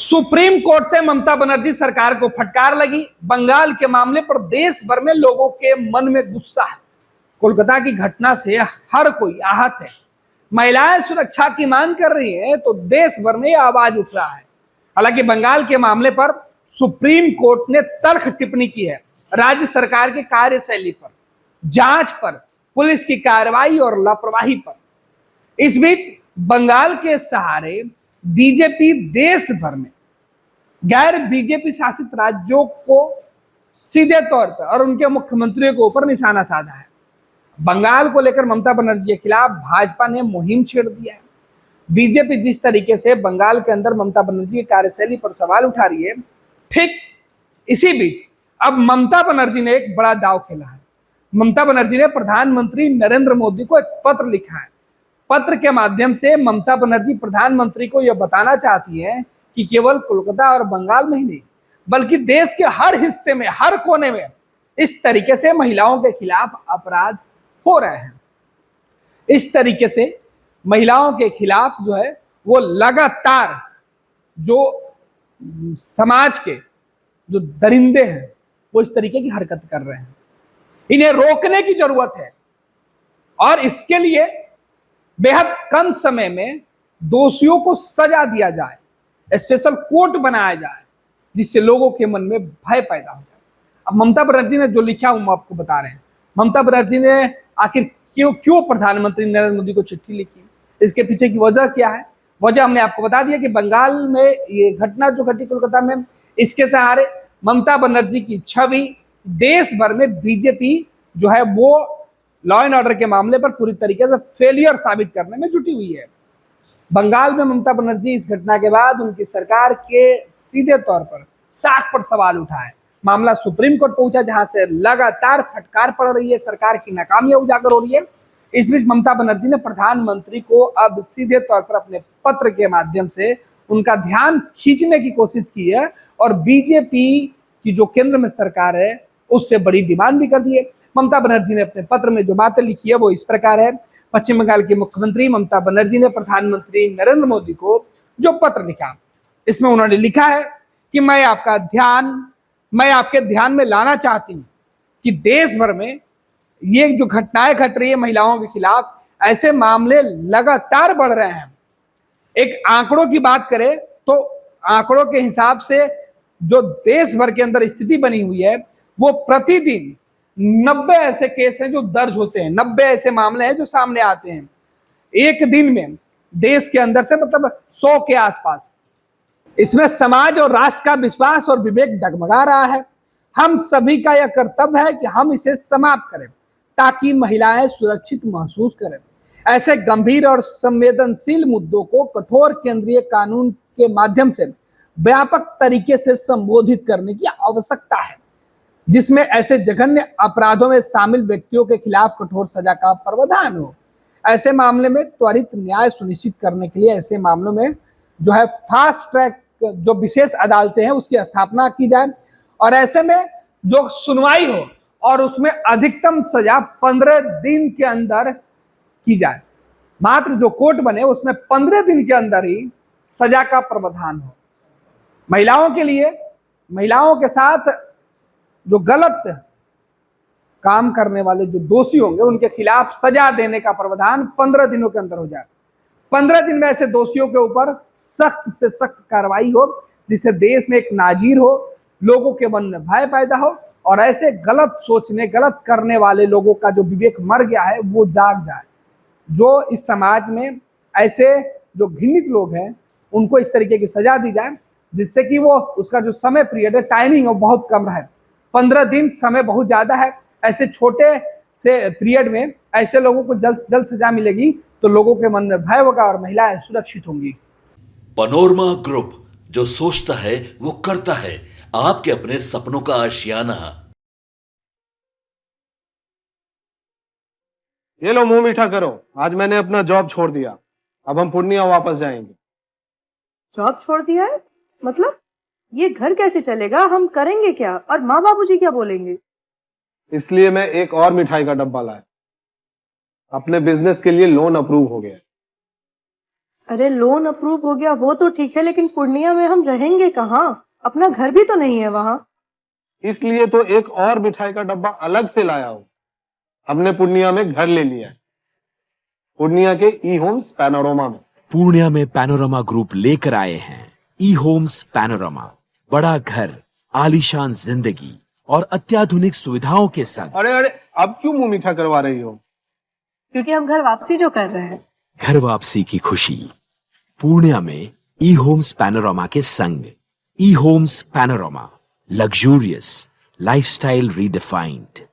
Supreme court से ममता बनर्जी सरकार को फटकार लगी। बंगाल के मामले पर देश भर में लोगों के मन में गुस्सा है। कोलकाता की घटना से हर कोई आहत है। महिलाएं सुरक्षा की मांग कर रही हैं तो देश भर में आवाज उठ रहा है। हालांकि बंगाल के मामले पर सुप्रीम कोर्ट ने तल्ख टिप्पणी की है। राज्य सरकार की कार्यशैली पर, जांच पर, पुलिस की कार्रवाई और लापरवाही पर। इस बीच बंगाल के सहारे बीजेपी देश भर में गैर बीजेपी शासित राज्यों को सीधे तौर पर और उनके मुख्यमंत्रियों के ऊपर निशाना साधा है। बंगाल को लेकर ममता बनर्जी के खिलाफ भाजपा ने मुहिम छेड़ दिया है। बीजेपी जिस तरीके से बंगाल के अंदर ममता बनर्जी की कार्यशैली पर सवाल उठा रही है, ठीक इसी बीच अब ममता बनर्जी ने एक बड़ा दांव खेला है। ममता बनर्जी ने प्रधानमंत्री नरेंद्र मोदी को एक पत्र लिखा है। पत्र के माध्यम से ममता बनर्जी प्रधानमंत्री को यह बताना चाहती है कि केवल कोलकाता और बंगाल में ही नहीं बल्कि देश के हर हिस्से में, हर कोने में इस तरीके से महिलाओं के खिलाफ अपराध हो रहे हैं। इस तरीके से महिलाओं के खिलाफ जो है वो लगातार जो समाज के जो दरिंदे हैं वो इस तरीके की हरकत कर रहे हैं। इन्हें रोकने की जरूरत है और इसके लिए बेहद कम समय में दोषियों को सजा दिया जाए, स्पेशल कोर्ट बनाया जाए जिससे लोगों के मन में भय पैदा हो जाए। अब ममता बनर्जी ने जो लिखा हम आपको बता रहे हैं। ममता बनर्जी ने आखिर क्यों प्रधानमंत्री नरेंद्र मोदी को चिट्ठी लिखी, इसके पीछे की वजह क्या है? वजह हमने आपको बता दिया कि बंगाल में ये घटना जो घटी कोलकाता में, इसके सहारे ममता बनर्जी की छवि देश भर में बीजेपी जो है वो लॉ एंड ऑर्डर के मामले पर पूरी तरीके से फेलियर साबित करने में जुटी हुई है। बंगाल में ममता बनर्जी इस घटना के बाद उनकी सरकार के सीधे तौर पर साख पर सवाल उठाए। मामला सुप्रीम कोर्ट पहुंचा जहां से लगातार फटकार पड़ रही है, सरकार की नाकामियां उजागर हो रही है। इस बीच ममता बनर्जी ने प्रधानमंत्री को अब सीधे तौर पर अपने पत्र के माध्यम से उनका ध्यान खींचने की कोशिश की है और बीजेपी की जो केंद्र में सरकार है उससे बड़ी डिमांड भी कर दी है। ममता बनर्जी ने अपने पत्र में जो बातें लिखी है वो इस प्रकार है। पश्चिम बंगाल की मुख्यमंत्री ममता बनर्जी ने प्रधानमंत्री नरेंद्र मोदी को जो पत्र लिखा, इसमें उन्होंने लिखा है कि मैं आपके ध्यान में लाना चाहती हूं कि देश भर में ये जो घटनाएं घट रही है महिलाओं के खिलाफ, ऐसे मामले लगातार बढ़ रहे हैं। एक आंकड़ों की बात करें तो आंकड़ों के हिसाब से जो देश भर के अंदर स्थिति बनी हुई है वो प्रतिदिन 90 ऐसे केस हैं जो दर्ज होते हैं, 90 ऐसे मामले हैं जो सामने आते हैं एक दिन में देश के अंदर से, मतलब 100 के आसपास। इसमें समाज और राष्ट्र का विश्वास और विवेक डगमगा रहा है। हम सभी का यह कर्तव्य है कि हम इसे समाप्त करें ताकि महिलाएं सुरक्षित महसूस करें। ऐसे गंभीर और संवेदनशील मुद्दों को कठोर केंद्रीय कानून के माध्यम से व्यापक तरीके से संबोधित करने की आवश्यकता है जिसमें ऐसे जघन्य अपराधों में शामिल व्यक्तियों के खिलाफ कठोर सजा का प्रावधान हो। ऐसे मामले में त्वरित न्याय सुनिश्चित करने के लिए ऐसे मामलों में जो है फास्ट ट्रैक जो विशेष अदालतें हैं उसकी स्थापना की जाए और ऐसे में जो सुनवाई हो और उसमें अधिकतम सजा 15 दिन के अंदर की जाए। मात्र जो कोर्ट बने उसमें 15 दिन के अंदर ही सजा का प्रावधान हो। महिलाओं के लिए, महिलाओं के साथ जो गलत काम करने वाले जो दोषी होंगे उनके खिलाफ सजा देने का प्रावधान 15 दिनों के अंदर हो जाए। 15 दिन में ऐसे दोषियों के ऊपर सख्त से सख्त कार्रवाई हो जिससे देश में एक नाजीर हो, लोगों के मन में भय पैदा हो और ऐसे गलत सोचने, गलत करने वाले लोगों का जो विवेक मर गया है वो जाग जाए। जो इस समाज में ऐसे जो घृणित लोग हैं उनको इस तरीके की सजा दी जाए जिससे कि वो उसका जो समय पीरियड है, टाइमिंग वो बहुत कम रहे। 15 दिन समय बहुत ज्यादा है। ऐसे छोटे से पीरियड में ऐसे लोगों को जल्द से जल्द सजा मिलेगी तो लोगों के मन में भय होगा और महिलाएं सुरक्षित होंगी। पनोरमा ग्रुप, जो सोचता है वो करता है। आपके अपने सपनों का आशियाना। ये लो, मुंह मीठा करो। आज मैंने अपना जॉब छोड़ दिया। अब हम पूर्णिया वापस जाएंगे। जॉब छोड़ दिया है? मतलब ये घर कैसे चलेगा? हम करेंगे क्या? और माँ बाबूजी क्या बोलेंगे? इसलिए मैं एक और मिठाई का डब्बा लाया। अपने बिजनेस के लिए लोन अप्रूव हो गया। अरे लोन अप्रूव हो गया वो तो ठीक है, लेकिन पूर्णिया में हम रहेंगे कहाँ? अपना घर भी तो नहीं है वहाँ। इसलिए तो एक और मिठाई का डब्बा अलग से लाया हूँ। हमने पूर्णिया में घर ले लिया है, पूर्णिया के ई होम्स पैनोरमा में। पूर्णिया में पैनोरमा ग्रुप लेकर आए हैं ई होम्स पैनोरमा। बड़ा घर, आलीशान जिंदगी और अत्याधुनिक सुविधाओं के संग। अरे अरे, अब क्यों मुंह मीठा करवा रही हो? क्योंकि हम घर वापसी जो कर रहे हैं। घर वापसी की खुशी पूर्णिया में ई होम्स पैनोरमा के संग। ई homes panorama, luxurious lifestyle redefined.